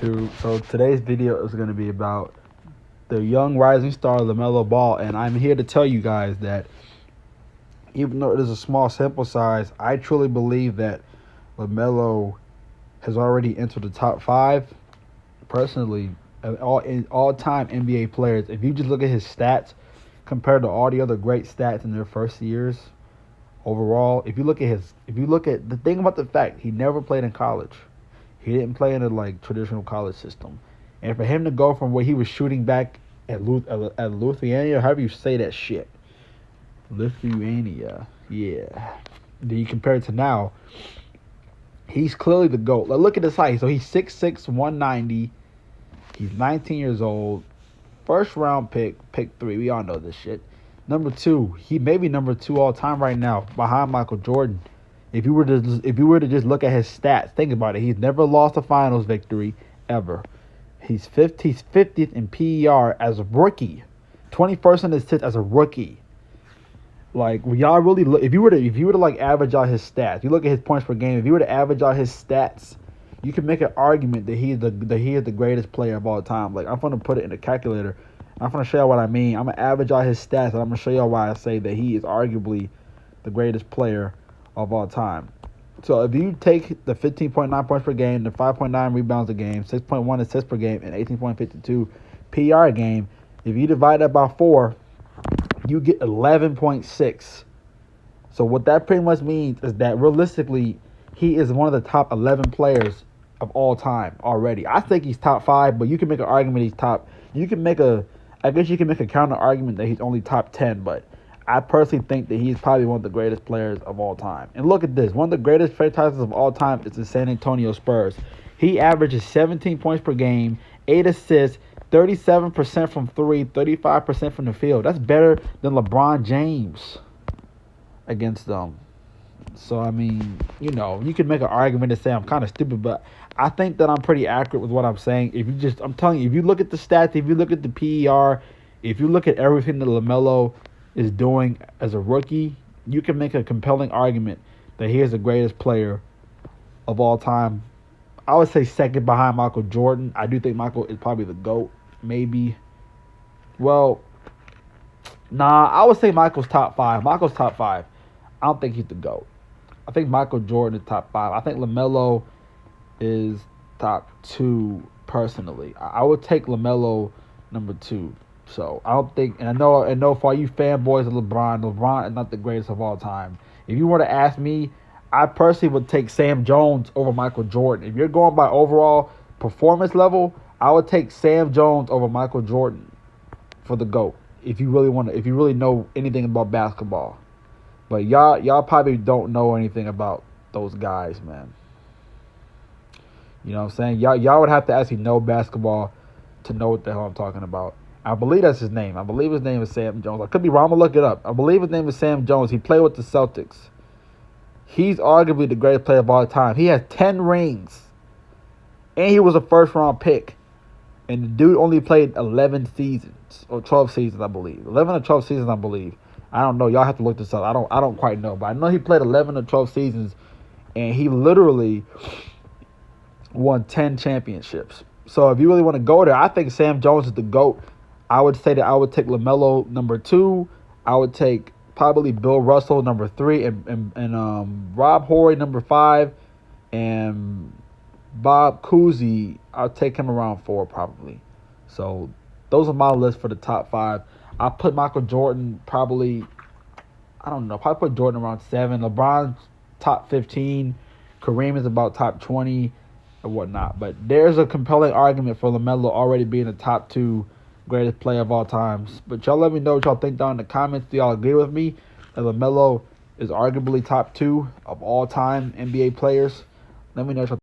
Dude, so today's video is going to be about the young rising star LaMelo Ball, and I'm here to tell you guys that even though it is a small sample size, I truly believe that LaMelo has already entered the top five. Personally, all-time NBA players. If you just look at his stats compared to all the other great stats in their first years overall, if you look at the thing about the fact he never played in college. He didn't play in a traditional college system, and for him to go from where he was shooting back at Lithuania, however you say that shit, Lithuania, yeah. Then you compare it to now, he's clearly the GOAT. Like, look at his height. So he's 6'6", 190. He's 19 years old. First round pick 3. We all know this shit. Number 2, he may be number 2 all time right now, behind Michael Jordan. If you were to just look at his stats, think about it. He's never lost a finals victory ever. He's 50th in PER as a rookie, 21st in assists as a rookie. Like, when y'all really look, if you were to like average out his stats, you look at his points per game. If you were to average out his stats, you can make an argument that he is the greatest player of all time. Like, I'm gonna put it in a calculator. I'm gonna show you what I mean. I'm gonna average out his stats, and I'm gonna show you why I say that he is arguably the greatest player of all time. So if you take the 15.9 points per game, the 5.9 rebounds a game, 6.1 assists per game, and 18.52 PR a game, if you divide that by 4, you get 11.6. So what that pretty much means is that realistically, he is one of the top 11 players of all time already. I think he's top 5, but you can make an argument he's top. I guess you can make a counter argument that he's only top 10, but I personally think that he's probably one of the greatest players of all time. And look at this. One of the greatest franchises of all time is the San Antonio Spurs. He averages 17 points per game, 8 assists, 37% from 3, 35% from the field. That's better than LeBron James against them. So, I mean, you can make an argument and say I'm kind of stupid, but I think that I'm pretty accurate with what I'm saying. I'm telling you, if you look at the stats, if you look at the PER, if you look at everything that LaMelo is doing as a rookie, you can make a compelling argument that he is the greatest player of all time. I would say second behind Michael Jordan. I do think Michael is probably the GOAT, maybe. Well, nah, I would say Michael's top 5. Michael's top 5. I don't think he's the GOAT. I think Michael Jordan is top 5. I think LaMelo is top 2 personally. I would take LaMelo number 2. So I don't think, and I know for all you fanboys of LeBron is not the greatest of all time. If you were to ask me, I personally would take Sam Jones over Michael Jordan. If you're going by overall performance level, I would take Sam Jones over Michael Jordan for the GOAT. If you really know anything about basketball, but y'all probably don't know anything about those guys, man. You know what I'm saying? Y'all would have to actually know basketball to know what the hell I'm talking about. I believe that's his name. I believe his name is Sam Jones. I could be wrong. I'm going to look it up. I believe his name is Sam Jones. He played with the Celtics. He's arguably the greatest player of all time. He has 10 rings. And he was a first-round pick. And the dude only played 11 seasons. Or 12 seasons, I believe. 11 or 12 seasons, I believe. I don't know. Y'all have to look this up. I don't quite know. But I know he played 11 or 12 seasons. And he literally won 10 championships. So if you really want to go there, I think Sam Jones is the GOAT. I would say that I would take LaMelo number 2. I would take probably Bill Russell number 3 and Rob Horry number 5 and Bob Cousy. I'll take him around 4 probably. So those are my list for the top 5. I'll put Michael Jordan probably put Jordan around 7. LeBron's top 15. Kareem is about top 20 and whatnot. But there's a compelling argument for LaMelo already being the top 2 greatest player of all times. But y'all let me know what y'all think down in the comments. Do y'all agree with me that LaMelo is arguably top 2 of all time NBA players? Let me know what y'all